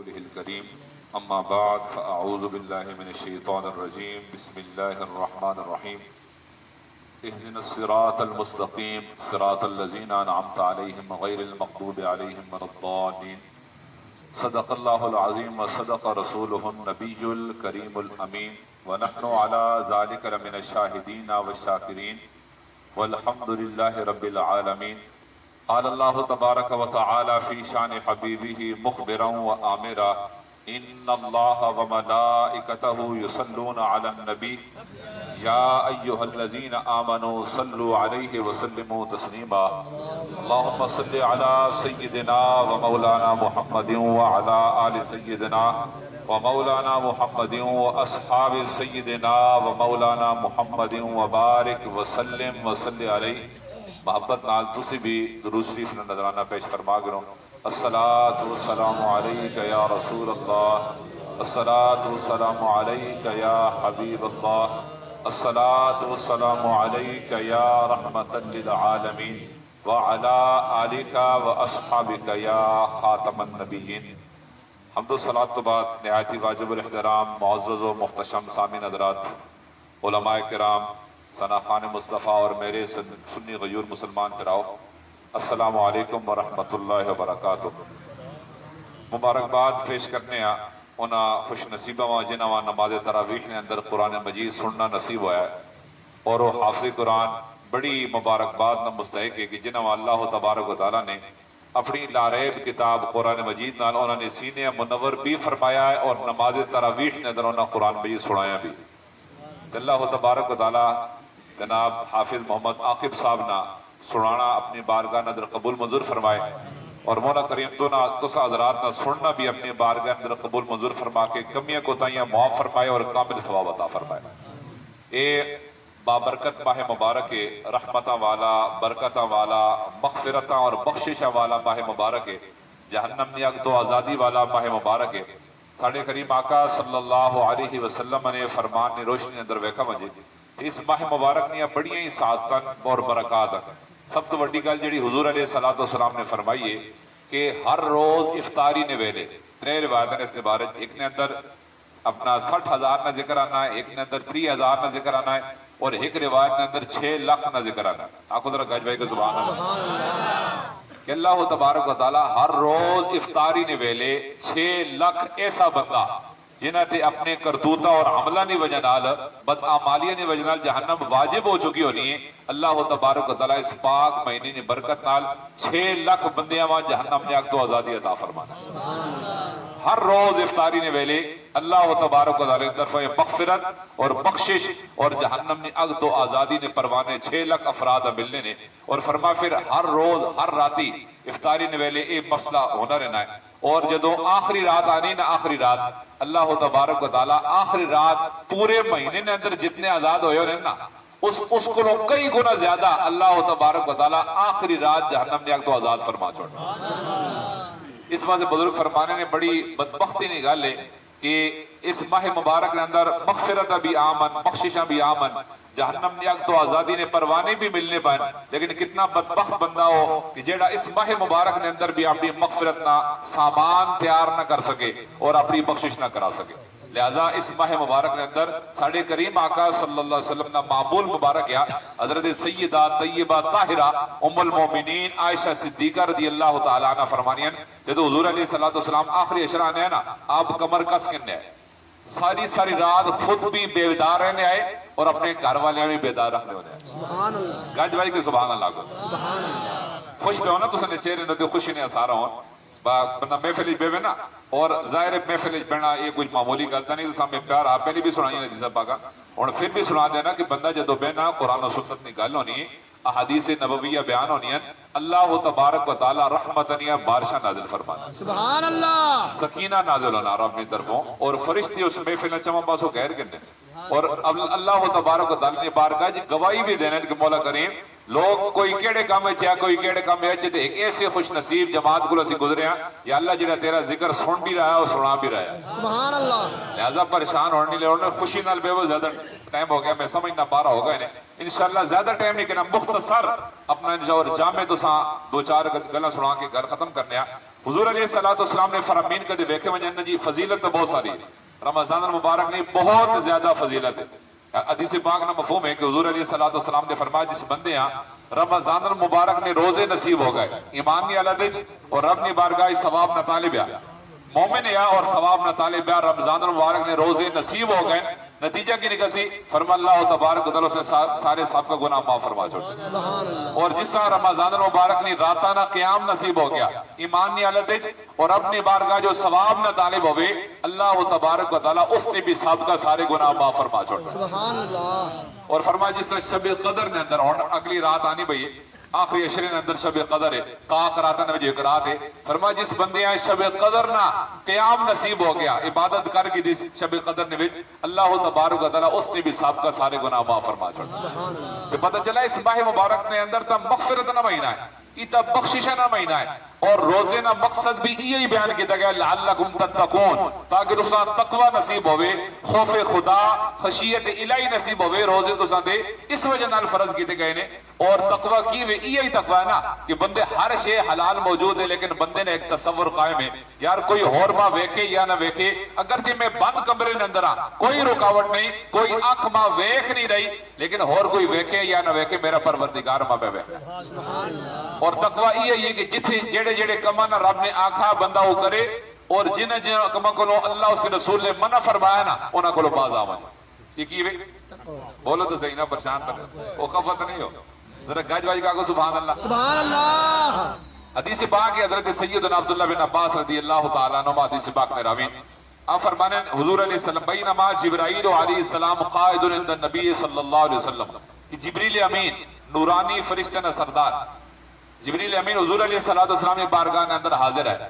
رسوله الكريم اما بعد فاعوذ بالله من الشيطان الرجيم بسم الله الرحمن الرحيم اهدنا الصراط المستقيم صراط الذين انعمت عليهم غير المغضوب عليهم ولا الضالين صدق الله العظيم وصدق رسوله النبي الكريم الامين ونحن على ذلك لمن الشاهدين والشاكرين والحمد لله رب العالمين. قال الله تبارك وتعالى في شان حبيبه مخبرا وآمرا ان الله وملائكته يصلون على النبي يا ايها الذين امنوا صلوا عليه وسلموا تسليما. اللهم صل على سيدنا ومولانا محمد وعلى آل سيدنا ومولانا محمد واصحاب سيدنا ومولانا محمد وبارك وسلم وصل عليه. محبت نال تسی بھی درود شریف نے نظرانہ پیش فرما کرو. الصلاۃ والسلام علیک یا رسول اللہ، الصلاۃ والسلام علیک یا حبیب اللہ، الصلاۃ والسلام علیک یا رحمۃ للعالمین وعلی آلک واصحابک یا خاتم النبیین. حمد و صلاۃ تو بعد نہایت واجب الاحترام معزز و محتشم سامعین حضرات، علماء کرام، ثنا خان مصطفیٰ اور میرے سنی غیور مسلمان پراؤ، السلام علیکم ورحمۃ اللہ وبرکاتہ. مبارکباد پیش کرنے انہا خوش نصیبہ جنہاں نماز تراویح نے اندر قرآن مجید سننا نصیب ہوا ہے، اور وہ حافظ قرآن بڑی مبارکباد نہ مستحق ہے کہ جنہاں اللہ تبارک و تعالیٰ نے اپنی لاریب کتاب قرآن مجید نال انہوں نے سینے منور بھی فرمایا ہے، اور نماز تراویح نے اندر انہوں قرآن مجید سنایا بھی. اللہ تبارک و تعالیٰ جناب حافظ محمد عاقب صاحب نا سنانا اپنی بارگاہ نظر قبول منظور فرمائے، اور مولا کریم تو سا حضرات نا سننا بھی اپنی بارگاہ نظر قبول منظور فرما کے کمیاں کوتاہیاں معاف فرمائے اور کامل ثواب عطا فرمائے. اے بابرکت ماہ مبارک رحمتہ والا، برکتہ والا، مغفرتہ اور بخششہ والا ماہ مبارک، جہنم نیاگ تو آزادی والا ماہ مبارک. ساڑھے کریم آقا صلی اللہ علیہ وسلم نے فرمان نے روشنی اندر ویکھا مجھے اس ماہ مبارک نے بڑیاں ہی سعادتاں اور برکات. سب تو بڑی گل جڑی حضور علیہ السلام نے فرمائی ہے کہ ہر روز افطاری نے ویلے ترے روایتیں اس کے بارے، ایک نے اندر اپنا 60,000 نہ ذکر آنا ہے، ایک نے اندر 30,000 نہ ذکر آنا ہے، اور ایک روایت نے اندر 6 لاکھ نہ ذکر آنا ہے. آنکھوں ذرا گج بھائی کے زبان اللہ کہ اللہ تبارک و تعالی ہر روز افطاری نے ویلے 6 لاکھ ایسا بندہ جنہ تے اپنے کرتوتہ اور عملہ نہیں وجہ نال بدعمالیہ نہیں وجہ نال جہنم واجب ہو چکی ہونی ہے، اللہ تبارک و تعالی اس پاک مہینے نے برکت نال 6 لاکھ بندیاں وہاں جہنم نے آگ تو آزادی عطا فرمانا. ہر روز افطاری نے ویلے اللہ تبارک و تعالی طرف مغفرت اور بخشش اور جہنم نے اگ تو آزادی نے پروانے 6 لاکھ افراد ملنے نے. اور فرما پھر ہر روز ہر راتی افطاری نے ویلے ایک مسئلہ ہونا رہنا ہے، اور جدو آخری رات آنی نا آخری رات اللہ تبارک و تعالی آخری رات پورے مہینے نے اندر جتنے آزاد ہوئے ہو رہنا اس کو لوگ کئی گنا زیادہ اللہ تبارک و تعالی آخری رات جہنم نے تو آزاد فرما چھوڑا. اس وجہ سے بزرگ فرمانے نے بڑی بدبختی نہیں گل ہے کہ اس ماہ مبارک کے اندر مغفرت بھی آمن، بخششاں بھی آمن، جہنم نے تو آزادی نے پروانے بھی ملنے پائیں، لیکن کتنا بدبخت بندہ ہو کہ جیڑا اس ماہ مبارک نے اندر بھی اپنی مغفرت نہ سامان تیار نہ کر سکے اور اپنی بخشش نہ کرا سکے. لہذا اس ماہ مبارک کے اندر ساڑھے کریم آقا صلی اللہ علیہ وسلم نا معمول مبارک یا حضرت سیدہ طیبہ طاہرہ ام المومنین عائشہ صدیقہ رضی اللہ تعالیٰ عنہ فرمانیاں جدو حضور علیہ السلام آخری عشرہ آنے ہیں نا آپ کمر کس کرنے آئے، ساری رات خود بھی بیدار رہنے آئے اور اپنے گھر والے بھی بیدار رکھنے ہونے آئے. سبحان اللہ. گج بھائی کے سبحان اللہ کو سبحان اللہ. خوش پہ ہونا تو سنے چہرے نہ خوشی نے سارا ہوں بندہ محفل بے نا، اور ظاہر محفل بہنا یہ کچھ معمولی گلتا نہیں. سامنے پیار آپ پہلے بھی سنائی ہے حدیث پاکا، اور پھر بھی سنا دینا کہ بندہ جدو بہنا قرآن و سنت کی گل ہونی ہے، احادیث نبویہ بیان ہونی ہے، اللہ تبارک و تعالی رحمتنیہ بارشہ نازل فرمانا، سبحان اللہ، سکینہ نازل ہونا رب اپنی طرفوں، اور فرشتے اس محفل چمہ پاسو غیر کرنے، اور اللہ تبارک و تعالی نے بارگاہ جی گواہی بھی دینے کہ مولا کریم لوگ کوئی کیڑے کام میں چاہے کوئی کیڑے کام میں چاہے ایک ایسے خوش نصیب جماعت کو اسی گزرے ہیں یا اللہ جنہا تیرا ذکر سن بھی رہا ہے اور سنا بھی رہا ہے، سبحان اللہ. لہذا پریشان ہونے لے اور خوشی نال بے وہ زیادہ ٹائم ہو گیا، میں سمجھ نہ پا رہا ہوگا انہیں انشاءاللہ زیادہ ٹائم نہیں کرنا، مختصر اپنا اور جامع تو ساں دو چار گلہ سنا کے گھر ختم کرنے ہیں. حضور علیہ السلام نے فرامین کدے ویکھے وجن جی فضیلت تو بہت ساری رمضان المبارک نے بہت زیادہ فضیلت ہے. حدیث پاک نہ مفہوم ہے کہ حضور علیہ السلام نے فرمایا جس بندے ہاں رمضان المبارک نے روزے نصیب ہو گئے ایمان نہیں علادج اور رب نے بارگاہ ثواب نہ طالبیا مومن یا اور ثواب نہ طالبیا رمضان المبارک نے روزے نصیب ہو گئے نتیجہ کی نکسی فرما اللہ تبارک و تعالی سے سارے صاحب کا گناہ معاف فرما چھوڑ. اور جس طرح رمضان المبارک نے راتانہ قیام نصیب ہو گیا ایمان نہیں علادج اور اپنی بارگاہ جو ثواب نہ طالب ہوئے اللہ تبارک و تعالی اس نے بھی صاحب کا سارے گناہ معاف فرما چھوڑ. سبحان اللہ. اور فرما جس طرح شب قدر نے اندر اور اگلی رات آنی بھئی آخری عشرے نے اندر شب قدر ہے قاق راتہ نے جو ایک رات ہے فرما جس بندے ہیں شب قدر نہ قیام نصیب ہو گیا عبادت کر کی دیس شب قدر نے اللہ تبارک و تعالی اس نے بھی صاحب کا سارے گناہ معاف فرما چھوڑ. تو پتہ چلا اس ماہ مبارک نے اندر تا مغفرت نہ مہینہ ہے ایتا بخشش نہ مہینہ ہے اور روزے نہ مقصد بھی یہی بیان کیتا گیا لعلکم تتقون تاکہ تساں تقوی نصیب ہوئے خوف خدا خشیت الہی نصیب ہوئے روزے تساں دے اس وجہ نال فرض کیتے گئے نے. اور تقوی کی ہوئے یہی تقوی ہے نا کہ بندے ہر شے حلال موجود ہے لیکن بندے نے ایک تصور قائم ہے یار کوئی اور ماں ویکھے یا نہ ویکھے اگرچہ میں بند کمرے نے اندر ہاں کوئی رکاوٹ نہیں کوئی آنکھ ماں ویکھ نہیں رہی لیکن اور کوئی ویکھے یا نہ ویکھے میرا پروردگار ماں پہ ویکھے. اور تقوی یہ ہے کہ جتھے جڑے جڑے کما نہ رب نے آنکھا بندہ وہ کرے اور جن جن کما کو اللہ اس کے رسول نے منع فرمایا نا انہاں کو باز آون. یہ کی وے بولو تو صحیح نہ پریشان کر وہ خفت نہیں ہو ذرا گج واج کا سبحان اللہ سبحان اللہ. حدیث پاک ہے حضرت سیدنا عبداللہ بن عباس رضی اللہ تعالیٰ عنہ حدیث پاک میں راوی آپ فرمانے حضور علیہ السلام بینما جبرائیل علیہ السلام قائد عند النبی صلی اللہ علیہ وسلم کہ جبریل امین نورانی فرشتہ نہ سردار جبریل امین حضور علیہ السلام نے بارگاہ اندر حاضر ہے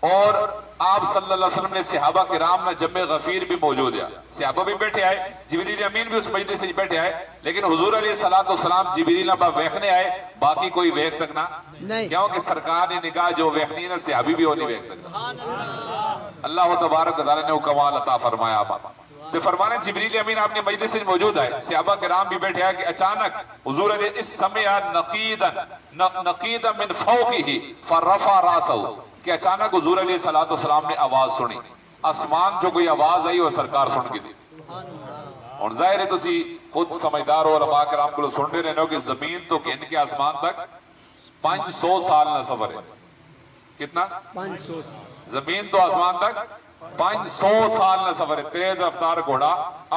اور آپ صلی اللہ علیہ وسلم نے صحابہ کرام نہ جمع غفیر بھی موجود ہے صحابہ بھی بیٹھے آئے جبریل امین بھی اس مجلس سے بیٹھے آئے لیکن حضور علیہ السلام جبریل نہ ویکھنے آئے باقی کوئی ویکھ سکنا نہیں کیونکہ سرکار نے نگاہ جو ویکھنی ہے صحابی بھی وہ نہیں ویکھ سکتا. اللہ تبارک و تعالی نے وہ کمال عطا فرمایا آپ تو فرمانے جبریل امین آپ نے مجلس سے موجود ہے صحابہ کرام بھی بیٹھے آئے کہ اچانک حضور علیہ اس سمع نقیدا من فوقہ فرفع راسہ کہ اچانک حضور علیہ السلام نے آواز سنی آسمان جو کوئی آواز آئی اور سرکار سن کی دی. اور ظاہر ہے تسی خود سمجھدار اور علماء کرام کو سنتے رہنے ہو کہ زمین تو کہنے کے آسمان تک 500 سال نہ سفر ہے. کتنا 500 زمین تو آسمان تک 500 سال نہ سفر ہے. تیز رفتار گھوڑا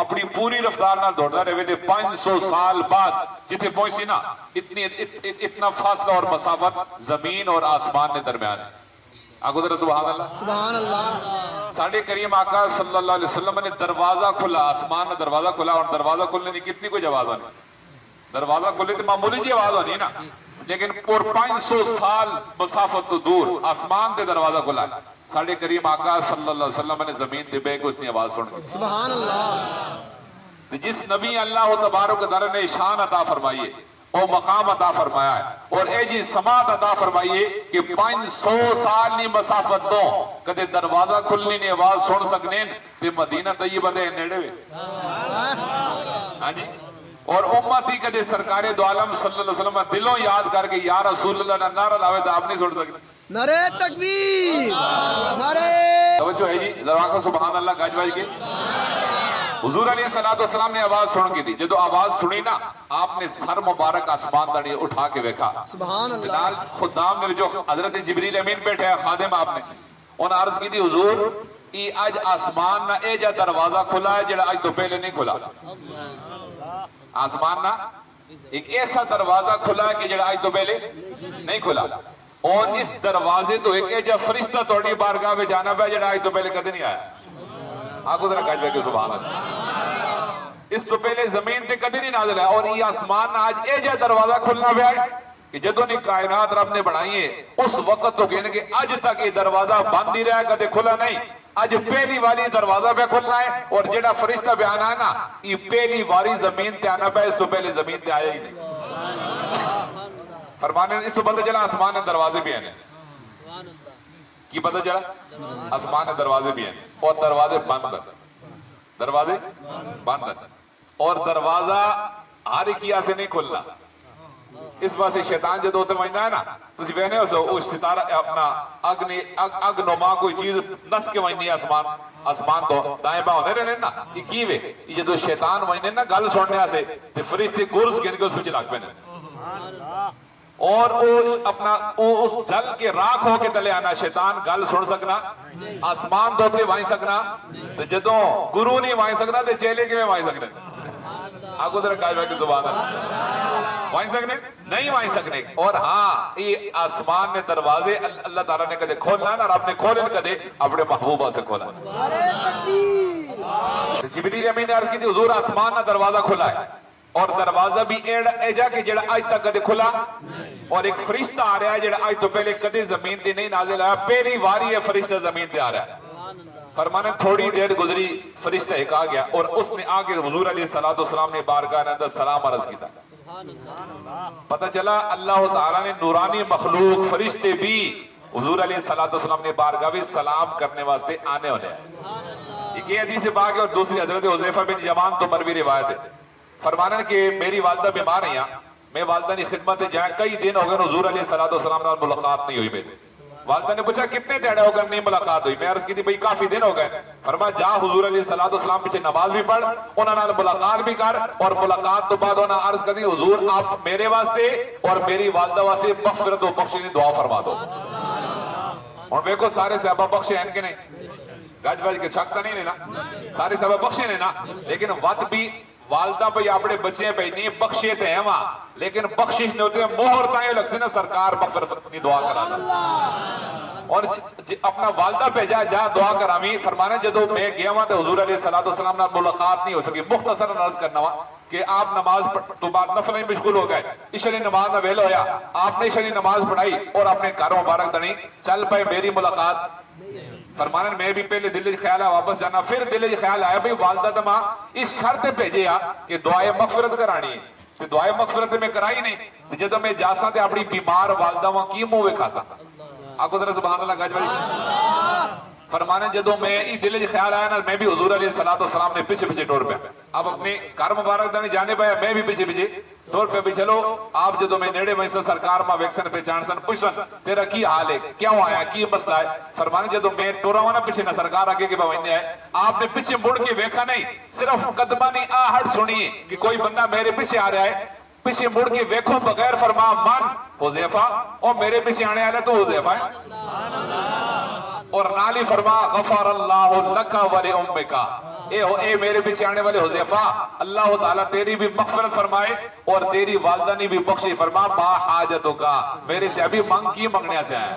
اپنی پوری رفتار نہ دوڑتا رہے تھے 500 سال بعد جتنے پہنچی نا اتنا فاصلہ اور مسافت زمین اور آسمان کے درمیان ہے. آگو ذرا سبحان اللہ سبحان اللہ. ساڑھے کریم آقا صلی اللہ علیہ وسلم نے دروازہ کھلا آسمان نے دروازہ کھلا اور دروازہ کھلنے کی کتنی کوئی آواز ہونی دروازہ کھلے تو معمولی جی آواز ہونی نا لیکن اور 500 سال مسافت تو دور آسمان تے دروازہ کھلا ساڑھے کریم آقا صلی اللہ علیہ وسلم نے زمین تے بے کو اس نے آواز سن کی. سبحان اللہ. جس نبی اللہ تبارک و تعالی نے شان عطا فرمائیے اور مقام عطا فرمایا ہے اور اے جی سماعت عطا فرمائیے کہ 500 سال نی مسافت دو کدے دروازہ کھلنی نے آواز سن سکنے تے مدینہ طیبہ دے نیڑے وے ہاں جی اور امتی کدے سرکار دو عالم صلی اللہ علیہ وسلم دلوں یاد کر کے یا رسول اللہ نے نعرہ لاوے تو آپ نہیں سن سکتے. نعرہ تکبیر نعرہ توجہ ہے جی ذرا کہ سبحان اللہ گاج بائی کے حضور علیہ السلام نے آواز سن کی تھی جدو آواز سنی نا آپ نے سر مبارک آسمان داڑی اٹھا کے ویکھا سبحان اللہ. بلال خدام نے جو حضرت جبریل امین بیٹھے ہیں خادم آپ نے انہوں نے عرض کی تھی حضور ای آج آسمان نہ اے جا دروازہ کھلا ہے جڑا آج تو پہلے نہیں کھلا آسمان نہ ایک ایسا دروازہ کھلا ہے کہ جڑا آج تو پہلے نہیں کھلا اور اس دروازے تو ایک ایجا فرشتہ توڑی بارگاہ میں جانا پہ جڑا آج تو پہلے کدھے نہیں آیا. آگو ذرا کہہ کہ سبحان اللہ اس تو پہلے زمین تے کدھے نہیں نازل ہے اور یہ آسمان آج ایجا دروازہ کھلنا پہ آئے کہ جدو نے کائنات رب نے بنائی ہے اس وقت تو کہنے کہ آج تک یہ دروازہ بند ہی رہا کدھے کھلا نہیں آج پہلی والی دروازہ پہ کھلنا ہے اور جڑا فرشتہ پہ آنا ہے نا یہ پہلی واری زمین تے آنا پہ اس تو پہلے زمین تے آیا ہی نہیں. فرمانے اس تو پتہ چلا آسمان نے دروازے بھی آنے کی پتہ چلا آسمان نے دروازے بھی آنے اور دروازے بند اور دروازہ ہر کیا سے نہیں کھلنا اس واسطے شیطان جدو تمہیں ہے نا تسی وینے ہو سو وہ ستارہ اپنا اگ نما کوئی چیز نس کے وہیں آسمان تو دائیں باں ہونے رہنے نا یہ کیوے یہ جدو شیطان وہیں نا گل سننے آسے تے فرشتے گرز گن کے اس پچھے لگ پینے اور اپنا اس جل کے راکھ ہو کے تلے آنا شیطان گل سن سکنا آسمان دو پہ وہیں سکنا جدو گرو نہیں وہیں سکنا تے چیلے کے میں وہیں سکنے آگو در کاج بھائی کی زبان ہے وہیں سکنے نہیں وہیں سکنے اور ہاں یہ آسمان نے دروازے اللہ تعالیٰ نے کدے کھولنا نا رب نے کھولن کدے اپنے محبوبہ سے کھولا جبریل امین نے عرض کی تھی حضور آسمان نہ دروازہ کھلا ہے اور دروازہ بھی ایجا کہ جڑا آج تک کدے کھلا اور ایک فرشتہ آ رہا ہے جڑا آج تو پہلے کدے زمین تے نہیں نازل آیا پہلی واری ہے فرشتہ زمین تے آ رہا ہے فرمانے تھوڑی دیر گزری فرشتہ ایک آ گیا اور اس نے آگے حضور علیہ السلام نے بارگاہ نے اندر سلام عرض کیتا پتہ چلا اللہ تعالیٰ نے نورانی مخلوق فرشتے بھی حضور علیہ السلام نے بارگاہ بھی سلام کرنے واسطے آنے ہونے ہیں یہ حدیث پاک ہے اور دوسری حضرت حذیفہ بن یمان تو مروی روایت ہے فرمانے کہ میری والدہ بیمار ہیں میں والدہ نے خدمت جائیں کئی دن ہو گئے حضور علیہ السلام نے ملاقات نہیں ہوئی میری والدہ نے پوچھا کتنے دیڑے ہو گئے نہیں ملاقات ہوئی میں عرض کی تھی بھئی کافی دن ہو گئے فرمایا جا حضور علیہ السلام پیچھے نماز بھی پڑھ انہوں نے ملاقات بھی کر اور ملاقات تو بعد انہوں نے عرض کرتی حضور آپ میرے واسطے اور میری والدہ واسطے مغفرت و بخشش دعا فرما دو اور دیکھو سارے صحابہ بخشے ہیں کہ نہیں گج بج کے شک تو نہیں لینا سارے صحابہ بخشے لینا لیکن وقت بھی والدہ پہ اپنے بچے پہ نہیں بخشے تے ہیں وہاں لیکن بخشش نہیں ہوتے مہر تائیں لگ سے نا سرکار مغفرت اپنی دعا کرانا اور اپنا والدہ پہ جا دعا کرامی فرمانا جدو میں گیا وہاں تے حضور علیہ السلام نے ملاقات نہیں ہو سکی مختصر عرض کرنا وہاں کہ آپ نماز تو بعد نفل میں مشغول ہو گئے عشاء نماز نہ ویل ہویا آپ نے عشاء نماز پڑھائی اور اپنے گھر مبارک دنی چل پائے میری ملاقات فرمانا میں بھی پہلے دل خیال ہے واپس جانا پھر دل خیال آیا بھئی والدہ تمہاں اس شرط بھیجے کہ دعائے مغفرت کرانی ہے تو دعائے مغفرت میں کرائی نہیں جدو میں جاسا تے اپنی بیمار والدہ وہاں کی موے کھاسا آنکھوں در سبحان اللہ گاج بھائی فرمانے جدو میں اس دل خیال آیا نا میں بھی حضور علیہ السلام نے پیچھے پیچھے ٹور پہ اب اپنے گھر مبارک دنے جانے پہ میں بھی پیچھے پیچھے ٹور پہ بھی چلو آپ جدو میں نیڑے میں سرکار ماں ویکسن پہ چانسن پوچھن تیرا کی حال ہے کیوں آیا کی مسئلہ ہے فرمانے جدو میں ٹورا ہوا نا پیچھے نہ سرکار آگے کے بہنے آئے آپ نے پیچھے مڑ کے ویکھا نہیں صرف قدمہ نے آہٹ سنی کہ کوئی بندہ میرے پیچھے آ رہا ہے پیچھے مڑ کے ویکھو بغیر فرما من حذیفہ اور میرے پیچھے آنے والے تو حذیفہ ہے اور نالی فرما غفر اللہ لکا ولی امکا اے میرے پیچھے آنے والے حذیفہ اللہ تعالیٰ تیری بھی مغفرت فرمائے اور تیری والدہ نے بھی بخشی فرما با حاجتوں کا میرے سے ابھی مانگ کی منگنے سے آئے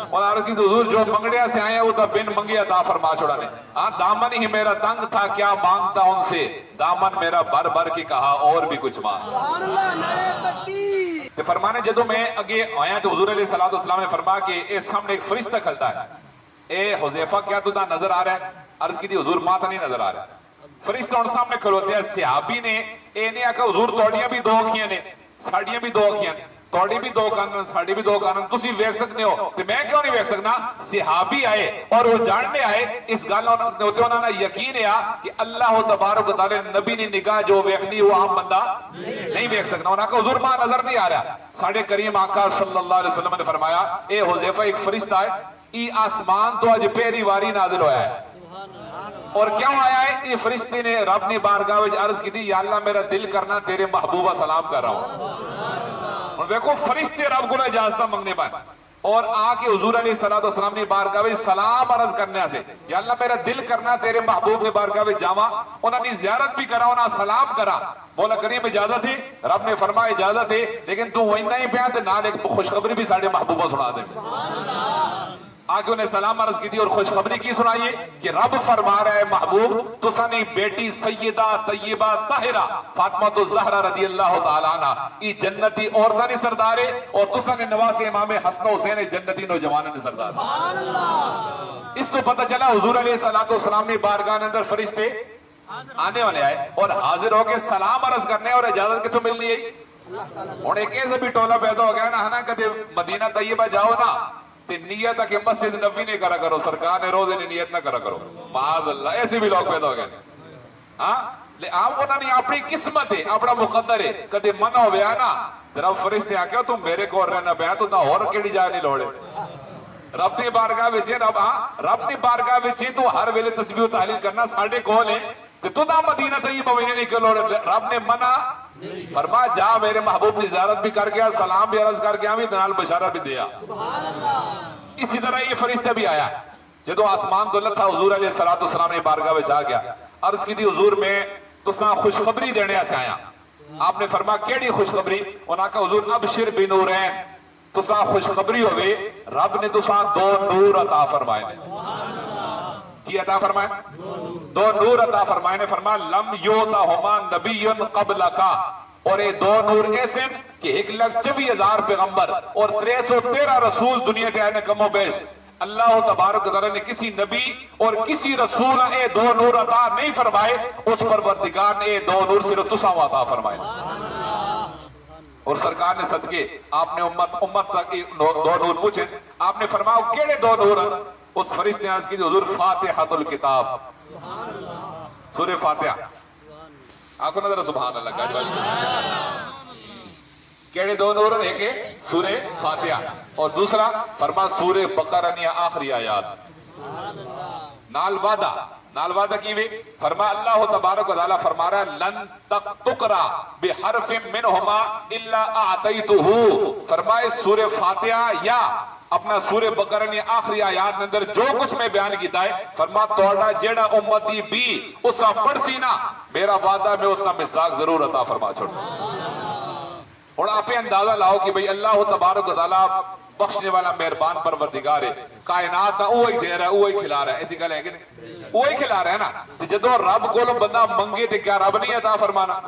اور عرض کی حضور جو منگنے سے آئے ہیں وہ تو بن منگی عطا فرما چھوڑا نے ہاں دامن ہی میرا تنگ تھا کیا مانگتا ان سے دامن میرا بھر بھر کی کہا اور بھی کچھ مانگ فرمانے جدو میں اگے آیا تو حضور علیہ السلام نے فرما کہ اے سامنے ایک فرشتہ کھلتا ہے اے حذیفہ کیا تو نظر آ رہا ہے عرض کی تھی حضور ماں تا نہیں نظر آ رہا ہے فرشتہ ان سامنے کھلوتے ہیں صحابی نے اے نہیں آکا حضور توڑیاں بھی دو اکھیاں نے ساڑیاں بھی دو اکھیاں توڑی بھی دو کانن ساڑی بھی دو کانن تسی ویکھ سکنے ہو تو میں کیوں نہیں ویکھ سکنا صحابی آئے اور وہ جاننے آئے اس گل ہوتے انہوں نے یقین ہے کہ اللہ تبارک و تعالی نبی نے نگاہ جو ویکھنی وہ عام بندہ نہیں ویکھ سکنا انہوں نے کہا حضور ماں نظر نہیں آ رہا ساڑھے کریم آقا صلی اللہ علیہ وسلم نے فرمایا اے حذیفہ ایک فرشتہ ہے ای آسمان تو اج پہلی واری نازل ہویا ہے اور کیوں آیا ہے یہ فرشتے نے رب نے بارگاہ وچ عرض کی تھی یا اللہ میرا دل کرنا تیرے محبوبہ سلام کر رہا ہوں اور دیکھو فرشتے رب کو اجازت منگنے پائے اور آکے حضور علیہ السلام نے بارگاہ وچ سلام عرض کرنے سے یا اللہ میرا دل کرنا تیرے محبوب نے بارگاہ وچ جاواں انہوں نے زیارت بھی کرا انہوں نے سلام کرا مولا کریم اجازت ہے رب نے فرمایا اجازت ہے لیکن تو وہی نہیں پیا تے نال ایک خوشخبری بھی ساڈے محبوبہ سنا دے آگے انہیں سلام عرض کی تھی اور خوشخبری کی سنائیے کہ رب فرما رہا ہے محبوب تسانی بیٹی سیدہ طیبہ طاہرہ فاطمہ الزہرا رضی اللہ تعالیٰ عنہ ای جنتی عورتانی سردارے اور تسانی نواس امام حسن حسین جنتی نوجوانانی سردار اس تو پتہ چلا حضور علیہ السلام نے بارگاہ اندر فرشتے آنے والے آئے اور حاضر ہو کے سلام عرض کرنے اور اجازت کے تو ملنی ہے اور ایک ایسے بھی ٹولہ پیدا ہو گیا نا ہنا کہتے مدینہ طیبہ جاؤ نا تے نیت کہ مسجد نبی نے کرا کرو سرکار نے روزے نے نیت نہ کرا کرو معاذ اللہ ایسے بھی لوگ پیدا ہو گئے ہاں آپ انہوں نے اپنی قسمت ہے اپنا مقدر ہے کدے منع ہو گیا نا رب فرشتے آکے تم میرے کو رہنا پیا تو نہ اور کیڑی جائے نہیں لوڑے رب نے بارگاہ وچے رب نے بارگاہ وچے تو ہر ویلے تسبیح و تحلیل کرنا ساڈے کول ہے کہ تو نہ مدینہ طیبہ میں نہیں کہ لوڑے رب نے منع فرما جا میرے محبوب کی زیارت بھی کر گیا سلام بھی عرض کر گیا بھی دنال بشارہ بھی دیا اسی طرح یہ فرشتہ بھی آیا جدو آسمان دولت تھا حضور علیہ السلام نے بارگاہ وچ آ گیا عرض کی تھی حضور میں تو ساں خوشخبری دینے سے آیا آپ نے فرما کیڑی خوشخبری انہاں کہا حضور ابشر بنورین تو ساں خوشخبری ہوئے رب نے تو ساں 2 نور عطا فرمائے کی عطا فرمائے 2 نور عطا فرمائے نے فرما لم یوتہما نبی قبلکا اور یہ 2 نور ایسے کہ 1,24,000 پیغمبر اور 313 رسول دنیا کے آنے کم و بیش اللہ تبارک و تعالی نے کسی نبی اور کسی رسول اے 2 نور عطا نہیں فرمائے اس پروردگار نے یہ 2 نور صرف تساں عطا فرمائے اور سرکار نے صدقے آپ نے امت تک 2 نور پوچھے آپ نے فرمایا کیڑے 2 نور اس فرشتے نے عرض کی حضور فاتحۃ الکتاب سورہ فاتحہ آنکھوں نظر سبحان اللہ کا کیڑے 2 نور ایک ہے سورہ فاتحہ اور دوسرا فرما سورہ بقرہ نیا آخری آیات نال وعدہ کی بھی فرما اللہ تبارک و تعالی فرما رہا ہے لن تقرا بحرف منہما الا اعطیتہ فرمائے سورہ فاتحہ یا اپنا سورہ بقرہ نے آخری آیات اندر جو کچھ میں بیان کیتا ہے فرما توڑا جیڑا امتی بھی اسا پڑھ سی نا میرا وعدہ میں اس کا مصداق ضرور عطا فرما چھوڑ اور آپ اندازہ لاؤ کہ بھئی اللہ تبارک و تعالی بخشنے والا مہربان پروردگار ہے کائنات نہ وہی دے رہا ہے وہی کھلا رہا ہے ایسی گل ہے کہ نہیں وہی کھلا رہا ہے نا جدو رب کو بندہ منگے تے کیا رب نہیں عطا فرمانا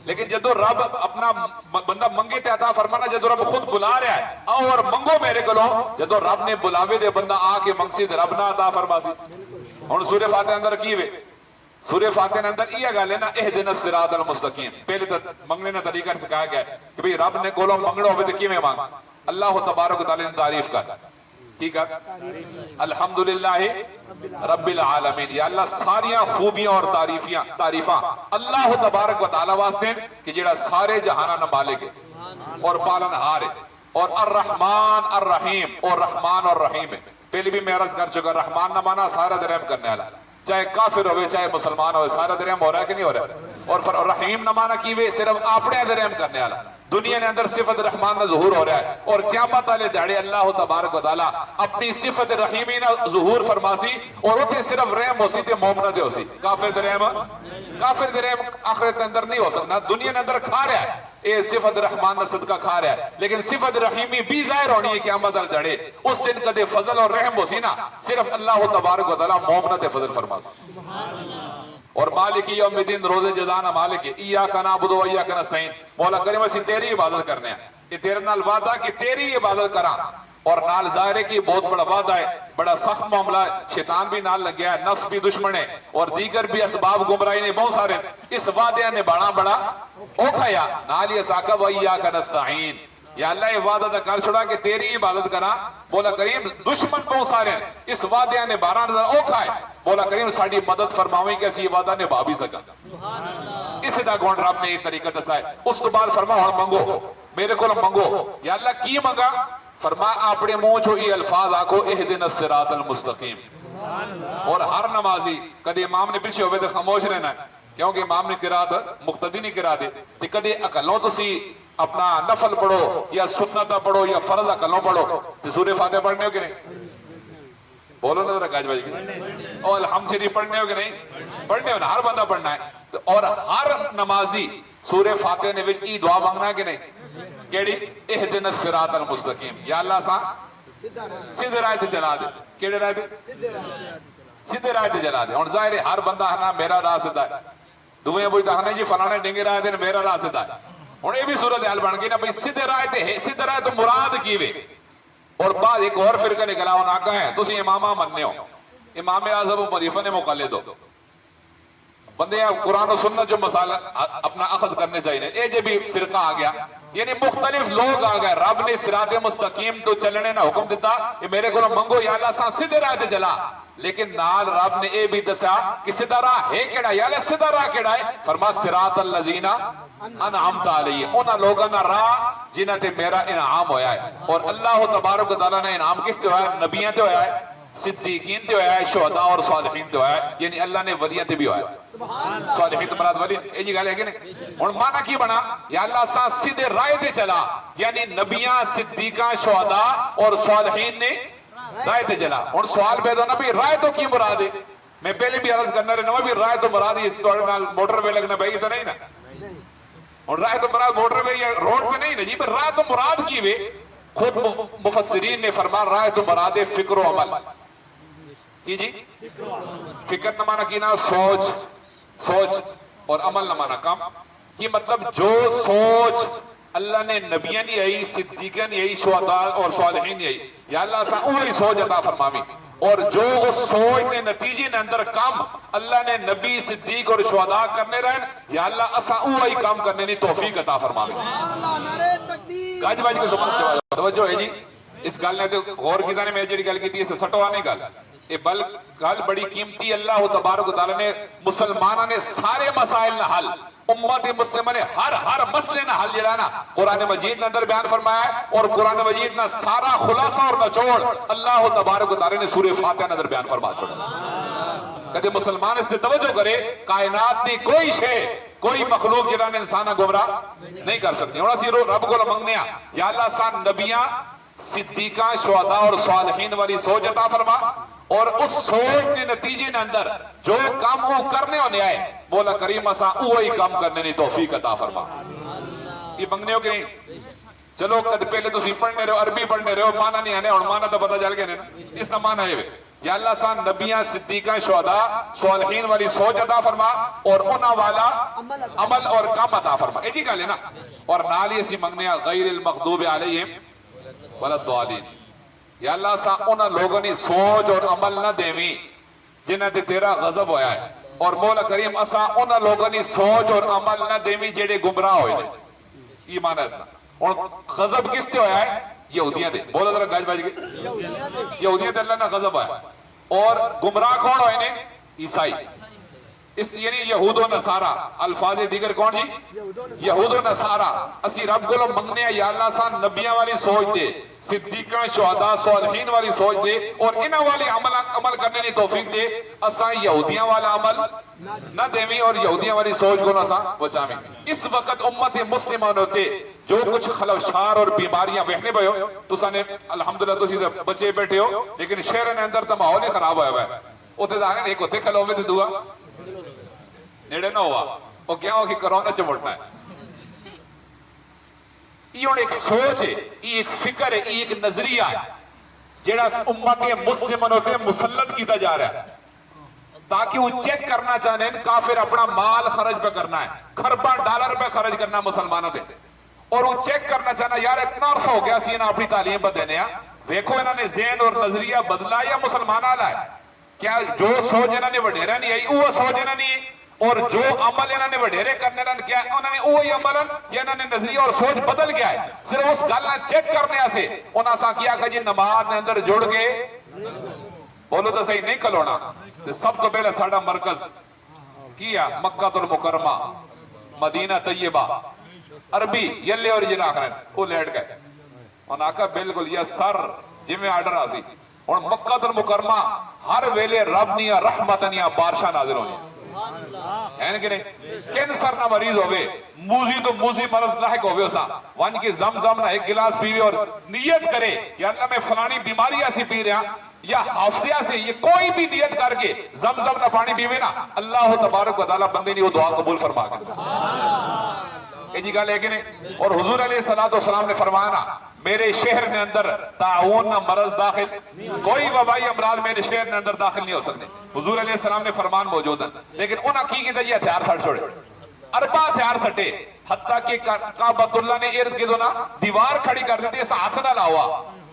لیکن جدو رب اپنا بندہ منگے تے عطا فرمانا جدو رب خود بلا رہا ہے آؤ اور منگو میرے کو جدو رب نے بلاوے دے بندہ آ کے منگسی تے رب نہ عطا فرما سی ہن سورہ فاتحہ اندر کی وے سورہ فاتحہ اندر یہ گل ہے نا اہدنا الصراط المستقیم پہلے تو منگنے کا طریقہ سکھایا گیا ہے کہ بھئی رب نے کولو منگنا ہوے تے کیویں مانگ اللہ تبارک و تعالی نے تعریف کر ٹھیک ہے الحمدللہ رب العالمین یا اللہ ساریاں خوبیاں اور تعریفاں اللہ تبارک و تعالی واسطے کہ جڑا سارے جہاناں دا مالک ہے اور پالن ہار ہے اور الرحمن الرحیم اور رحمان اور رحیم ہے پہلے بھی میں عرض کر چکا رحمان نہ مانا سارا درہم کرنے والا چاہے کافر ہوئے چاہے مسلمان ہوئے سارا درہم ہو رہا ہے کہ نہیں ہو رہا ہے اور رحیم نہ مانا کیوے صرف اپنے درہم کرنے والا دنیا نے اندر صفت رحمان نہ ظہور ہو رہا ہے اور قیامت والے دہاڑے اللہ تبارک و تعالی اپنی صفت رحیمی نہ ظہور فرماسی اور اتنے صرف رحم ہو سی تے مومنہ دے ہو سی کافر درہم آخرت اندر نہیں ہو سکتا دنیا نے اندر کھا رہا ہے اے صفت رحمان نہ صدقہ کھا رہا ہے لیکن صفت رحیمی بھی ظاہر ہونی ہے قیامت والے دہاڑے اس دن کدے فضل اور رحم ہو سی نا صرف اللہ تبارک و تعالی مومنہ تے فضل فرماسی اور مالک یوم الدین روز جزانا مالک ایاک نعبد و ایاک نستعین مولا کریم اسی تیری عبادت کرنے ہیں یہ تیرے نال وعدہ کہ تیری عبادت کراں اور نال ظاہر ہے کہ بہت بڑا وعدہ ہے بڑا سخت معاملہ ہے شیطان بھی نال لگ گیا ہے نفس بھی دشمن ہے اور دیگر بھی اسباب گمراہی نے بہت سارے اس وعدے نے بڑا اوکھا یا نال یہ ساکا و ایاک نستعین یا اللہ یہ وعدہ دا کر چھوڑا کہ تیری عبادت کرا مولا کریم دشمن بہت سارے ہیں اس وعدے نے 12 اوکھا ہے مولا کریم ساڑی مدد فرماویں کہ اسی وعدہ نے بھا بھی سکا اس دا گونڈ رب نے یہ طریقہ دسائے اس تو بعد فرما ہون منگو میرے کو منگو یا اللہ کی منگا فرما اپنے منہ جو یہ الفاظ آکھو اہدنا الصراط المستقیم اور ہر نمازی کدے امام نے پیچھے ہوئے تو خاموش رہنا ہے کیونکہ امام نے قرات مقتدی نہیں کرا دے تو کدے اکلوں تو سی اپنا نفل پڑھو یا سنتہ پڑھو یا فرض اکلوں پڑھو تو سورہ فاتحہ پڑھنے ہو کہ نہیں بولو نا ذرا گاج بھائی اور الحمد شریف پڑھنے ہو کہ نہیں پڑھنے ہو نا ہر بندہ پڑھنا ہے اور ہر نمازی سورہ فاتحہ نے وچ ای دعا مانگنا ہے کہ نہیں کیڑی اہدنا الصراط المستقیم یا اللہ سا سیدھے راہ تے چلا دے کیڑے راہ تے سیدھے راہ تے چلا دے اور ظاہر ہے ہر بندہ ہے نا میرا راہ سیدھا ہے دوئے بوئی تاہنے جی فلانے ڈنگے راہ تے میرا راہ سیدھا ہے اور یہ بھی صورت حال بن گئی نا بھئی سیدھے راہ تے ہے سیدھے راہ تو مراد کیوے اور بعد ایک اور فرقہ نکلا ہونا آگا ہے تو اسی امامہ مننے ہو امام اعظم و مریفہ نے مقلد ہو بندے قرآن و سنت جو مسائل اپنا اخذ کرنے چاہیے اے جے بھی فرقہ آ گیا یعنی مختلف لوگ آ گئے. رب نے صراط مستقیم تو چلنے نہ حکم دیتا کہ میرے کو منگو یا اللہ سا سیدھے راہ تے چلا, لیکن نال رب نے اے بھی دسا کہ سیدھا راہ ہے کیڑا, یا اللہ سیدھا راہ کیڑا ہے؟ فرما صراط الذین انعمت علیہم, انہاں لوگاں دا راہ جنہاں تے میرا انعام ہویا ہے. اور اللہ تبارک و تعالیٰ نے انعام کس تے ہویا ہے؟ نبیوں تے ہویا ہے, صدیقین تے ہویا ہے, شہداء اور صالحین تے ہویا ہے. یعنی اللہ نے ولیاں تے بھی ہویا ہے. صالحین تو مراد ولی اے جی گل ہے کہ نہیں. ہن معنی کی بنا؟ یا اللہ سا سیدھے راہ تے چلا, یعنی نبیاں, صدیقاں, شہداء اور صالحین نے راہ تے چلا. ہن سوال پیدا ہونا بھی راہ تو کی مراد ہے؟ میں پہلے بھی عرض کرنا رہنا بھی راہ تو مراد ہے تواڈے نال موٹر وے لگنا پئی تے نہیں نا. اور راہ تو مراد موٹر وے یا روڈ پہ نہیں نا جی, پر راہ تو مراد کی وے؟ خود مفسرین نے فرمایا راہ تو مراد ہے فکر و عمل کی جی. فکر نہ مانا کی نا سوچ اور عمل نہ مانا کام. یہ مطلب جو سوچ اللہ نے نبیاں نہیں آئی, صدیقاں نہیں آئی, شہداء اور صالحین نہیں آئی, یا اللہ سا وہی سوچ عطا فرماوی. اور جو اس سوچ کے نتیجے نے اندر کام اللہ نے نبی, صدیق اور شہداء کرنے رہن, یا اللہ اسا وہی کام کرنے نہیں توفیق عطا فرماوی. گج بج کے سبحان توجہ ہے جی. اس گل نے تو غور کیتا نے, میں جڑی گل کیتی ہے سٹوا نہیں گل, یہ بل گل بڑی قیمتی. اللہ تبارک و تعالی نے مسلمانوں نے سارے مسائل نہ حل, امت مسلمہ نے ہر مسئلے نہ حل جڑا نا قرآن مجید نے اندر بیان فرمایا ہے. اور قرآن مجید نہ سارا خلاصہ اور نچوڑ اللہ تبارک و تعالی نے سورہ فاتحہ اندر بیان فرما چھوڑا. کدے مسلمان اس سے توجہ کرے, کائنات دی کوئی شے, کوئی مخلوق جڑا نے انسانہ گمراہ نہیں کر سکتی. اور اسی رب کو منگنے یا اللہ سان نبیاں, صدیقاں, شہداء اور صالحین والی سوچ عطا فرما. اور اس سوچ کے نتیجے نے اندر جو کام وہ کرنے ہونے آئے مولا کریم اساں وہی کام کرنے نے توفیق عطا فرما. یہ منگنے ہو کہ نہیں؟ چلو کد پہلے تو پڑھنے رہو, عربی پڑھنے رہو, مانا نہیں آنے, اور مانا تو پتہ چل گیا نا. اس کا مانا ہے یا اللہ سان نبیاں, صدیقاں, شہداء, صالحین والی سوچ عطا فرما اور انہاں والا عمل اور کام عطا فرما. ایک ہی گل ہے نا. اور نال ہی اسی منگنے غیر المغضوب علیہم ولا الضالین, یا اللہ سا انہاں لوگوں نے سوچ اور عمل نہ دیویں جنہاں تے تیرا غضب ہویا ہے. اور مولا کریم اسا انہاں لوگوں نے سوچ اور عمل نہ دیویں جڑے گمراہ ہوئے ہیں. یہ معنی ہے اس کا. اور غضب کس تے ہویا ہے؟ یہودیاں تے. بولو ذرا گج بج کے, یہودیاں تے اللہ نے غضب آیا. اور گمراہ کون ہوئے نے؟ عیسائی. اس یعنی یہود و نصارہ, الفاظ دیگر کون جی؟ یہود و نصارہ. اسی رب کو منگنے ہیں یا اللہ سان نبیاں والی سوچ دے, صدیقاں, شہداء, صالحین والی سوچ دے, اور انہاں والی عمل کرنے کی توفیق دے. اساں یہودیاں والا عمل نہ دیویں اور یہودیاں والی سوچ کو نہ اساں بچاویں. اس وقت امت مسلمہ ہوتے جو کچھ خلفشار اور بیماریاں ویکھنے پے ہو, تساں نے الحمدللہ تسی بچے بیٹھے ہو, لیکن شہر نے اندر تو ماحول ہی خراب ہویا ہوا ہے. اوتھے دانے ایک اوتھے کھلوے تے دعا نیڑے نہ ہوا, وہ کیا ہو کہ کرونا چمٹنا ہے. یہ ایک سوچ ہے, یہ ایک فکر ہے, یہ ایک نظریہ ہے جیڑا امت مسلمان ہوتے مسلط کیتا جا رہا ہے تاکہ وہ چیک کرنا چاہنے کافر اپنا مال خرچ پہ کرنا ہے, خربہ ڈالر پہ خرچ کرنا مسلمانوں دے, اور وہ چیک کرنا چاہنا یار اتنا عرصہ ہو گیا سی انہاں اپنی تعلیم پہ دینے ہیں, ویکھو انہاں نے ذہن اور نظریہ بدلا یا مسلمان آلہ ہے. کیا جو سوچ انہاں نے وڈیرہ نہیں آئی وہ سوچ انہاں نہیں ہے, اور جو عمل انہوں نے وڈیرے کرنے رہن کیا انہوں نے وہی عمل یا انہوں نے نظریہ اور سوچ بدل گیا ہے. صرف اس گل نہ چیک کرنے سے انہوں نے کیا کہ جی نماز نے اندر جڑ کے بولو تو صحیح نہیں کھلونا. سب تو پہلے ساڑھا مرکز کیا مکہ المکرمہ, مدینہ طیبہ, عربی یلے اور جن آخر وہ لیٹ گئے. انہوں نے کہا بالکل یہ سر جی میں آرڈر آسی. اور مکہ المکرمہ ہر ویلے رب نیا رحمت نیا بارشاہ نازل ہونی ہے نا کہ نہیں. کینسر نہ مریض ہوئے, موزی تو موزی مرض لاحق ہوئے اسا وان کی زمزم نہ ایک گلاس پیوے اور نیت کرے یا اللہ میں فلانی بیماری ایسی پی رہا یا حافظہ سے, یہ کوئی بھی نیت کر کے زمزم نہ پانی پیوے نا, اللہ تبارک و تعالیٰ بندے نے وہ دعا قبول فرما گا. یہ جی گل ہے کہ نہیں. اور حضور علیہ السلام نے فرمایا نا میرے شہر نے اندر تعاون نہ مرض داخل, کوئی وبائی امراض میرے شہر نے اندر داخل نہیں ہو سکتے. حضور علیہ السلام نے فرمان موجود ہے, لیکن انہاں کی کہتا یہ ہتھیار سٹ چھوڑے, اربا ہتھیار سٹے, حتیٰ کہ کعبۃ اللہ نے ارد گرد نا دیوار کھڑی کر دیتی, ایسا ہاتھ نہ لاوا,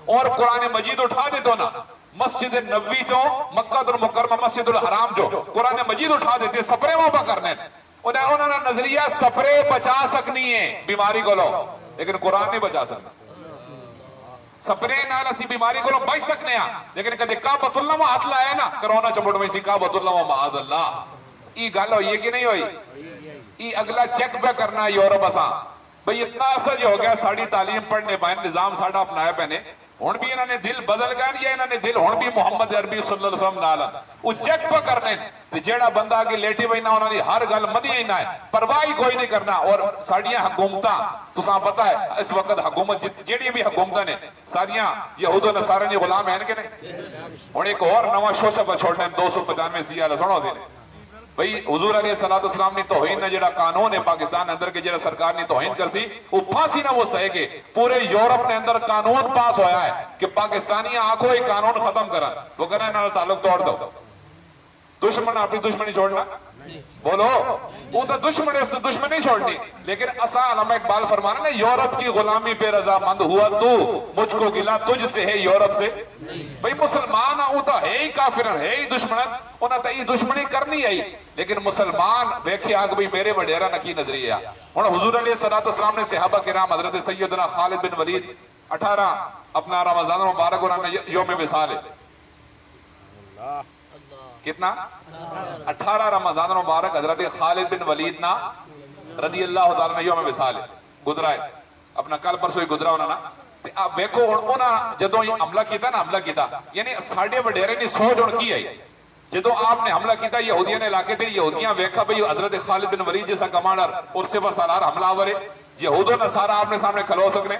اور قرآن مجید اٹھا دیتے نا مسجد نبوی جو مکہ المکرمہ مسجد الحرام جو قرآن مجید اٹھا دیتے سفرے وہاں کرنے. انہوں نے نظریہ سفرے بچا سکنی ہے بیماری کو لو, لیکن قرآن نہیں بچا سکتا. سپرے نال اسی بیماری کو بچ سکنے ہیں لیکن کدے کعبۃ اللہ میں ہاتھ لایا نا کرونا چمڑ میں سی کعبۃ اللہ میں معاذ اللہ ای گل ہوئی ہے کہ نہیں ہوئی. ای اگلا چیک پہ کرنا یورپ اساں بھئی اتنا عرصہ جو ہو گیا ساڑی تعلیم پڑھنے پائیں نظام ساڑا اپنایا پہنے ہون بھی انہوں نے دل بدل گیا یا انہوں نے دل ہون بھی محمد عربی صلی اللہ علیہ وسلم نالا وہ چیک پہ کرنے تو جیڑا بندہ آگے لیٹی بھئی نہ انہوں نے ہر گل مدی ہی نہ ہے پرواہی کوئی نہیں کرنا. اور ساڑیاں حکومتاں تو ساں پتا ہے اس وقت حکومت جیڑی بھی حکومتاں نے ساڑیاں یہود و نصارانی غلام ہیں کہ نہیں. اور ایک اور نواں شوشہ پر چھوڑنے 295 سیالہ سنو سے بھئی حضور علیہ السلام نے توہین نہ جڑا قانون ہے پاکستان اندر کے جڑا سرکار نے توہین کر سی وہ پھانسی نہ وہ ہے کہ پورے یورپ نے اندر قانون پاس ہویا ہے کہ پاکستانی آنکھوں ہی قانون ختم کرا وہ کہنا ہے نہ تعلق توڑ دو. دشمن اپنی دشمنی چھوڑنا بولو وہ تو دشمن ہے اس نے دشمنی چھوڑنی لیکن اساں علامہ اقبال فرمانا نا یورپ کی غلامی پہ رضامند ہوا تو مجھ کو گلا تجھ سے ہے یورپ سے. بھئی مسلمان وہ تو ہے ہی کافر ہے ہی دشمن انہاں تو یہ دشمنی کرنی ہے لیکن مسلمان ویکھے آگ بھی میرے وڈیرہ نکی نظری ہے. اور حضور علیہ السلام نے صحابہ کرام حضرت سیدنا خالد بن ولید 18 اپنا رمضان مبارک انہوں نے یوم وصال ہے کتنا 18 رمضان مبارک حضرت خالد بن ولید نا رضی اللہ تعالیٰ نے یوم وصال گزرا ہے اپنا کل پرسوں ہی گزرا ہونا نا. اب دیکھو انہاں جدوں یہ حملہ کیتا نا حملہ کیتا یعنی ساڑھے وڈیرے نے سوچ ان کی آئی جدوں آپ نے حملہ کیتا یہودیاں نے علاقے تھے یہودیاں ویکھا بھئی حضرت خالد بن ولید جیسا کمانڈر اور سپہ سالار حملہ آورے یہود و نصارہ آپ نے سامنے کھلو سکنے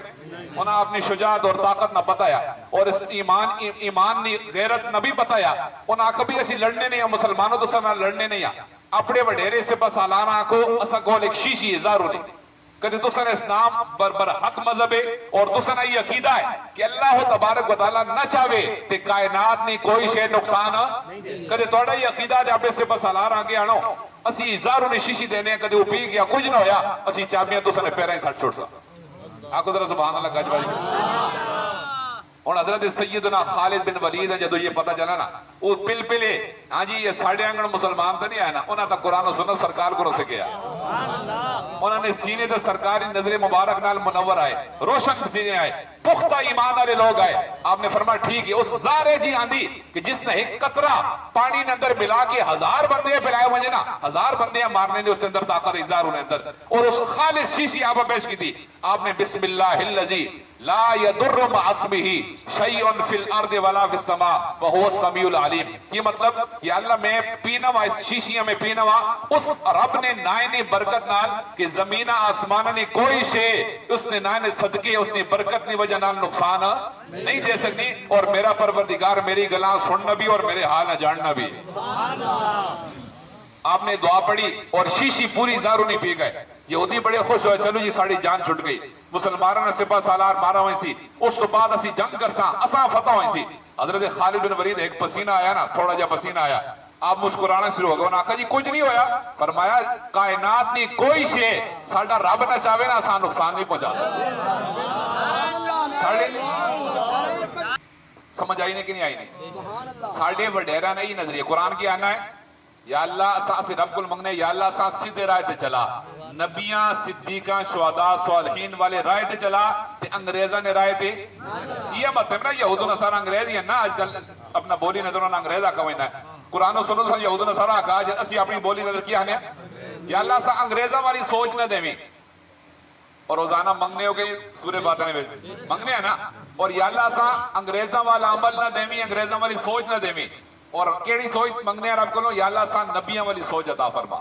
انہاں اپنی شجاعت اور طاقت نہ بتایا اور اس ایمان نے غیرت نہ بھی بتایا انہاں کبھی ایسی لڑنے نہیں ہیں مسلمانوں تو سنا لڑنے نہیں ہیں اپنے وڈیرے سپہ سالارہ کو اسا گول ایک شیشی ازارو نہیں کہتے تو سن اسلام بر حق مذہب ہے اور تو سن یہ عقیدہ ہے کہ اللہ تبارک و تعالیٰ نہ چاہے تے کائنات نہیں کوئی شے نقصان کہتے توڑا یہ عقیدہ ہے اپنے سے بسالار آگے آنو اسی ہزاروں نے شیشی دینے ہیں کہتے وہ پی گیا کچھ نہ ہویا اسی چابیاں تو سن پیرہ ہی ساٹھ چھوڑ سا آکو ذرا سبحان اللہ کہا جبائی اور حضرت سیدنا خالد بن ولید ہے جدو یہ پتہ چلا نا وہ پل پلے ہاں جی یہ ساڑھے آنگن مسلمان تو نہیں آئے نا انہاں تا قرآن و سنت سرکار کو رسے گیا انہوں نے سینے دے سرکاری نظر مبارک نال منور آئے روشن سینے آئے پختہ ایمان والے لوگ آئے آپ نے فرمایا ٹھیک ہے اس زارے جی آندھی کہ جس نے ایک قطرہ پانی نے اندر ملا کے 1000 بندے پلائے ہوئے نا 1000 بندے مارنے نے اس کے اندر طاقت اظہار ہونے اندر اور اس خالص شیشی آپ پیش کی تھی آپ نے بسم اللہ الذی لا يضر مع اسمه شيء في الارض ولا في السماء وهو السميع العليم یہ مطلب یا اللہ میں پینا وا اس شیشیاں میں پینا وا اس رب نے نائنی برکت نال کہ زمین آسمان نے کوئی شے اس نے نائن صدقے اس نے برکت نے وجہ نال نقصان نہیں دے سکتی اور میرا پروردگار میری گلاں سننا بھی اور میرے حال نہ جاننا بھی. آپ نے دعا پڑھی اور شیشی پوری زارو نہیں پی گئے یہودی بڑے خوش ہوئے چلو جی ساڑی جان چھٹ گئی مسلمانوں نے سپہ سالار مارا ہوئی سی اس تو بعد اسی جنگ کرساں اساں فتح ہوئی سی. حضرت خالد بن ولید ایک پسینہ آیا نا تھوڑا جا پسینہ آیا آپ مسکرانا شروع ہو گئے انہوں نے کہا جی کچھ نہیں ہویا فرمایا کائنات نہیں کوئی شے ساڑھا رب نہ چاہوے نا اساں نقصان نہیں پہنچا سکتے. سمجھ آئی نہیں کہ نہیں آئی نہیں ساڑھے وڈیرہ نہیں نظریہ قرآن کی آنا ہے یا اللہ اساں سے رب کل منگنے یا اللہ اساں سیدھے رائے تے چلا نبیاں صدیقاں شہداء صالحین والے رائے تے چلا تے انگریزاں نے رائے تے یہ مطلب نا یہود و نصارہ انگریز ہی ہیں نا آج کل اپنا بولی نظروں نے انگریز آکا ہوئینا ہے قرآن و سنت سے یہود و نصارہ آکا آج اسی اپنی بولی نظر کیا ہے یا اللہ اساں انگریزاں والی سوچ نہ دیویں اور روزانہ منگنے ہو گئی سورہ باتیں منگنے ہیں نا اور یا اللہ اساں انگریزاں والا عمل نہ دیویں انگریزاں والی سوچ نہ دیویں اور کیڑی سوچ منگنے ہیں رب کو یا اللہ سان نبیاں والی سوچ عطا فرما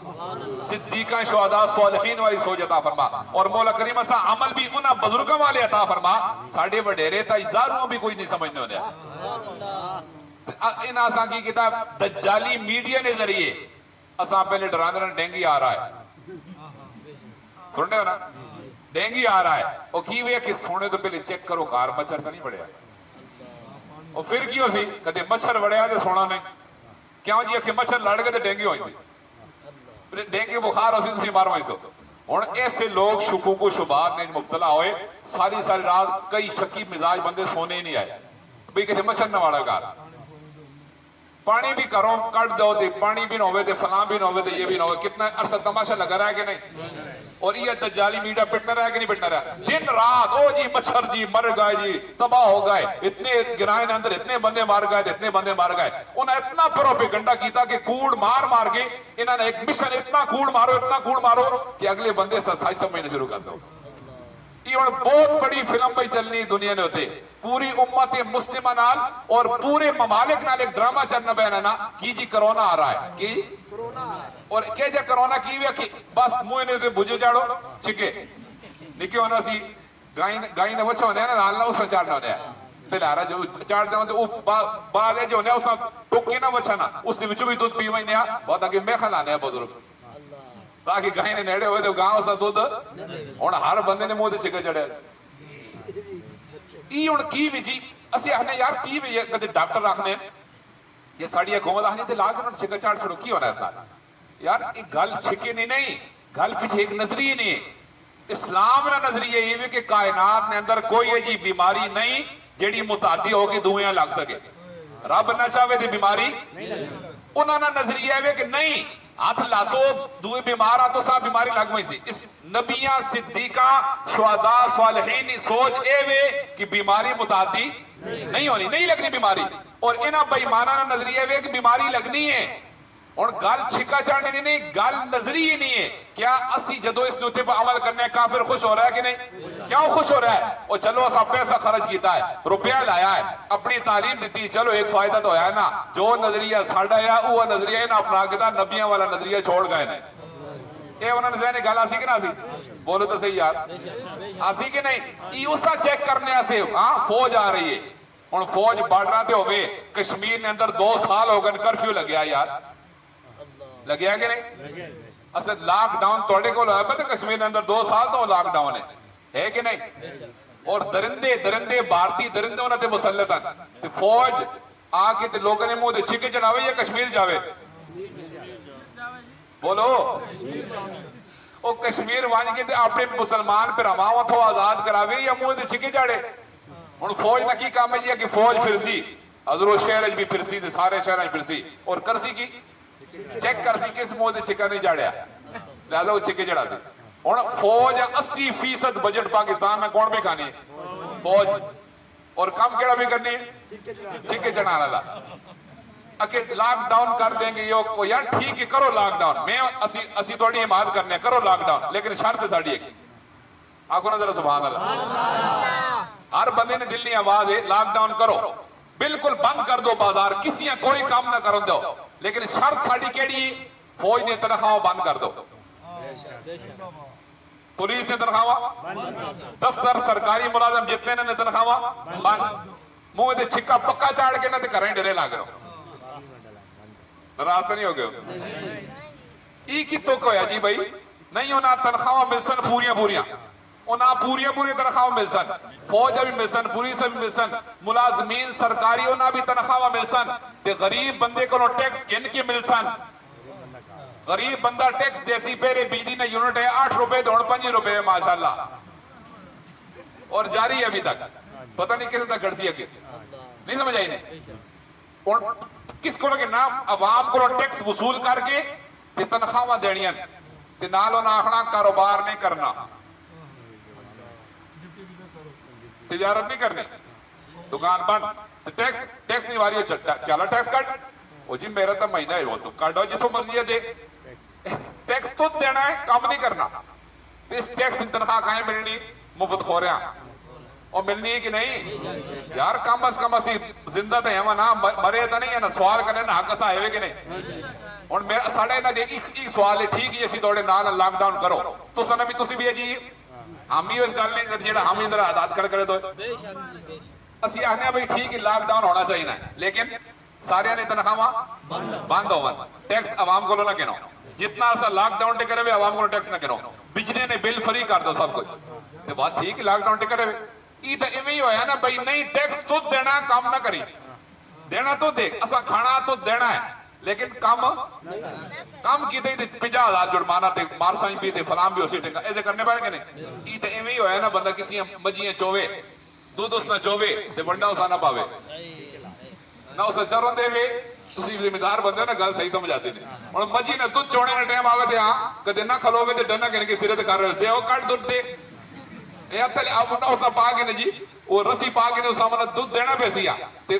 صدیقاں شہداء صالحین والی سوچ عطا فرما اور مولا کریم سا عمل بھی انہاں بزرگوں والے عطا فرما ساڑھے وڈیرے تا ازاروں بھی کوئی نہیں سمجھنے ہونے ان آسان کی کتاب دجالی میڈیا نے ذریعے اساں پہلے ڈراندرن ڈینگی آ رہا ہے سننے ہو نا ڈینگی آ رہا ہے اور کی ہوئے کہ سونے تو پہلے چیک کرو کار مچھر تو نہیں پڑیا اور پھر کیوں سی کہتے مچھر بڑھیا دے سونا نہیں کیوں جی کہ مچھر لڑ گئے دے ڈینگی ہوئی سی ڈینگی بخار ہوئی سی مار ہوئی سی اور ایسے لوگ شکوک و شبہات نے مبتلا ہوئے ساری رات کئی شکی مزاج بندے سونے ہی نہیں آئے بھئی کہتے مچھر نہ واڑا گار پانی بھی کروں کٹ دو دے پانی بھی نہ ہوئے دے فلاں بھی نہ ہوئے دے یہ بھی نہ ہوئے کتنا عرصہ تماشا لگا رہا ہے کہ نہیں اور یہ دجالی میڈیا پٹنا رہا کہ نہیں پٹنا رہا؟ دن رات او جی مچھر جی مر گئے جی تباہ ہو گئے اتنے گرائن اندر اتنے بندے مار گئے اتنے بندے مار گئے. انہیں اتنا پروپیگنڈا کیتا کہ کوڑ مار مار کے انہوں نے ایک مشن اتنا کوڑ مارو کہ اگلے بندے سچ سمجھنا شروع کر دو. یہ بہت بڑی فلم پہ چلنی دنیا نے ہوتے پوری امت مسلمہ نال اور پورے ممالک نال ایک ڈرامہ چلنا پہنا نا کی جی کرونا آ رہا ہے کی اور کہ جا کرونا کی ہویا کہ بس موہ نے بجھے جاڑو چھکے نکے ہونا سی گائیں نے وچھا ہونے ہیں نا لالنا اسا چاڑنا ہونے ہیں تلارا جو چاڑتے ہیں تو بعد جو ہونے ہیں اسا ٹوکے نا وچھا نا اس نے بچو بھی دودھ پیوائیں نیا بہت آگے میں کھلانے ہیں بزرگ تاکہ گائیں نے نیڑے ہوئے تو گاؤں اسا دودھ اور ہر بندے نے موہ دے چھکے چڑھے ای ان کی بھی جی اسی آنے یار کی بھی کدھے ڈاکٹر رکھنے یہ ساڑی حکومت آنے تے لاغ انہوں چھکے چاڑ چھڑو کی ہونا ہے اس نال یار ایک گل چھکے نہیں گل پیچھے ایک نظریہ نہیں اسلام نہ نظریہ یہ بھی کہ کائنات نے اندر کوئی عجیب بیماری نہیں جیڑی متعدی ہو کے دویاں لگ سکے رب نہ چاہوے دی بیماری انہوں نے نظریہ ہے کہ نہیں ہاتھ لاسو دوئے بیمارہ تو سا بیماری لگ میں سی اس نبیاں صدیقہ شہداء صالحین سوچ اے وے کہ بیماری متعدی نہیں ہونی نہیں لگنی بیماری اور انہاں بےایمانہ نظریہ ہے کہ بیماری لگنی ہے اور گل چھکا چاڑنے نہیں گل نظریہ نہیں ہے کیا اسی جدو اس نوتے پر عمل کرنے کافر خوش ہو رہا ہے کہ نہیں کیوں خوش ہو رہا ہے اور چلو اسا پیسہ خرچ کیتا ہے روپیہ لایا ہے اپنی تعلیم دیتی چلو ایک فائدہ تو ہے نا جو نظریہ ساڑھا ہے وہ نظریہ ہے نا اپنا کتا نبیاں والا نظریہ چھوڑ گئے نا اے انہوں نے ذہنی گل آسی کہ نہ آسی بولو تو صحیح یار آسی کہ نہیں یہ اسا چیک کرنے آسے فوج آ رہی ہے اور فوج بارڈر تے ہوئے کشمیر نے اندر 2 سال ہو گئے کرفیو لگیا یار لگیا کہ نہیں اصل لاک ڈاؤن توڑے کو لگا پتا کشمیر نے اندر 2 سال تو لاک ڈاؤن ہے کہ نہیں اور درندے بھارتی درندے ہونا تے مسلطن تے فوج آکے تے لوگوں نے موہ دے چھکے چڑھاوے یا کشمیر جاوے بولو او کشمیر وانج کے تے اپنے مسلمان پر ہماوت ہو آزاد کراوے یا موہ دے چھکے چڑھے اور فوج نہ کی کام ہے کہ فوج پھرسی حضرو شہر بھی پھرسی تے سارے شہر پھرسی اور کرسی کی چیک کر سی کس موہ دے چھکا نہیں جاڑیا لہذا وہ چھکے جڑا سی اور فوج 80% بجٹ پاکستان میں کون بھی کھانی ہے فوج اور کم کیڑا بھی کرنی ہے چھکے چڑھانا لا اگر لاک ڈاؤن کر دیں گے یہ یار ٹھیک ہے کرو لاک ڈاؤن میں اسی توڑی حمایت کرنے کرو لاک ڈاؤن لیکن شرط ساڑی ہے آنکھوں نہ ذرا سبحان اللہ ہر بندے نے دل نہیں آواز ہے لاک ڈاؤن کرو بالکل بند کر دو بازار کسی ہیں کوئی کام نہ کرن دو لیکن شرط ساڑی کیڑی فوج نے تنخواہ بند کر دو پولیس نے تنخواہ دفتر سرکاری ملازم جتنے نے تنخواہ بند موہ دے چھکا پکا چاڑ کے نہ تے کریں ڈرے لاگ رہو راستہ نہیں ہو گئے ای کی تو کویا جی بھائی نہیں ہونا تنخواہ ملسن پوریاں انہاں پوریاں تنخواہ ملسن فوج بھی ملسن پولیس بھی ملسن ملازمین سرکاری انہاں بھی تنخواہ ملسن تے غریب بندے کو ٹیکس کن کی ملسن غریب بندہ ٹیکس دیسی پیرے بیدی نے یونٹ ہے 8 روپے دوڑ 5 روپے ماشاءاللہ اور جاری ہے ابھی تک پتہ نہیں کیسے تک گھڑسی ہے نہیں سمجھ آئی نہیں اور کس کو لگے نام عوام کو ٹیکس وصول کر کے تے تنخواہ دینیاں تے نالو نہ آخنا کاروبار نہیں کرنا تجارت نہیں کرنی دکان بند ٹیکس نہیں واری چلا ٹیکس کٹ وہ جی میرا تو مہینہ ہے وہ تو کٹو جتوں مرضی دے ٹیکس تو دینا ہے کام نہیں کرنا اس ٹیکس تنخواہ کہیں ملنی مفت خورے ہیں اور ملنی ہے کہ نہیں یار کم از کم اسی زندہ تے ہیں نا مرے تا نہیں ہے نا سوال کرنے نا حق اسا ہے کہ نہیں اور میرا ساڑھے نا دیکھ ایک سوال ہے ٹھیک ہے اسی توڑے نال لاک ڈاؤن کرو تو سنہ بھی تسی بھی ہے جی ہم ہی اس گل نہیں جیڑا ہم ادھر عادات کرے دو اسی آنے بھئی ٹھیک ہے لاک ڈاؤن ہونا چاہیے نا لیکن سارے نے تنخواہ بند ہون ٹیکس عوام کو نہ کہنا جتنا سا لاک ڈاؤن ٹے کرے ہوئے عوام کو ٹیکس نہ کرو بجلی نے بل فری کر دو سب کچھ تو بات ٹھیک ہے لاک ڈاؤن ٹے کرے ہوئے یہ تو ایویں ہی ہویا نا بھئی نہیں ٹیکس تو دینا کام نہ کری دینا تو دے اسا کھانا تو دینا ہے لیکن کم کی دے 50,000 جرمانہ تے مارسائیں بھی تے فلام بھی ہو سیٹے گا ایسے کرنے پڑے کہ نہیں یہ تو ایویں ہی ہویا نا بندہ کسی مجھیاں چوے دودھ اس نہ چوے تے بندہ اسا نہ پاوے نہ اسا چروں دے وے ਤੁਸੀਂ ਜ਼ਿੰਮੇਦਾਰ ਬੰਦੇ ਹੋ ਨਾ, ਗੱਲ ਸਹੀ ਸਮਝ ਆਤੀ ਨੇ। ਹੁਣ ਮੱਝੀ ਨੇ ਦੁੱਧ ਚੋਣੇ ਦਾ ਟਾਈਮ ਆਵੇ ਤੇ ਹਾਂ ਕਦੇ ਨਾ ਖਲੋਵੇ ਤੇ ਡੰਨਾ ਕਹਿ ਕੇ ਸਿਰੇ ਤੇ ਕਰ ਰਹੇ ਤੇ ਉਹ ਕੱਢ ਦੁੱਧ ਦੇ ਇਹ ਤਲੇ ਆਪ ਪਾ ਕੇ ਨੇ ਜੀ ਉਹ ਰਸੀ ਪਾ ਕੇ ਨੇ ਉਸ ਸਾਹਮਣੇ ਦੁੱਧ ਦੇਣਾ ਪੈਸੀ ਆ ਤੇ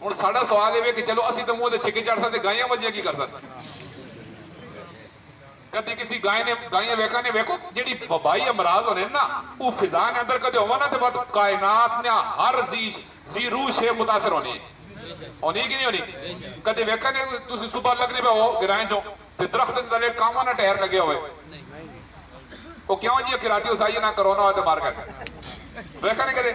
ਹੁਣ ਸਾਡਾ ਸਵਾਲ ਇਹ ਵੇ ਕਿ ਚਲੋ ਅਸੀਂ ਤਾਂ ਮੂੰਹ ਤੇ ਛਿੱਕੇ ਚੜ ਸਕਦੇ ਗਾਈਆਂ ਮੱਝੀਆਂ ਕੀ ਕਰ ਸਕਦੇ ਕਦੇ ਕਿਸੇ ਗਾਈਆਂ ਵੇਖਾਂ ਨੇ ਵੇਖੋ ਜਿਹੜੀ ਵਬਾਈ ਅਮਰਾਜ਼ ਹੋਣੇ ਨਾ ਉਹ ਫਿਜ਼ਾ ਦੇ ਅੰਦਰ ਕਦੇ ਹੋਵਾ ਨਾ ਤੇ ਬਾਅਦ ਕਾਇਨਾਤ ਨੇ ਹਰ ਜੀ ਰੂਹ ਸ਼ੇ ਮੁਤਾਸਰ ਹੋਣੀ ਹੋਣੀ ਕਿ ਨਹੀਂ ਹੋਣੀ ਕਦੇ ਵੇਖਾਂ ਨੇ ਤੁਸੀਂ ਸਵੇਰ ਲੱਗਨੇ ਪਏ ਹੋ ਗਿਰਾਂ ਚੋਂ ਤੇ ਦਰਖਤ ਦੇ ਥੱਲੇ ਕਾਵਾਂ ਨਾਲ ਟਾਇਰ ਲੱਗੇ ਹੋਏ ਉਹ ਕਿਉਂ ਜੀ ਕਿਰਾਤੀ ਉਸਾਈ ਨਾ ਕਰੋਨਾ ਹੋਇਆ ਤੇ ਮਾਰ ਕਰ ਵੇਖਾਂ ਨੇ ਕਦੇ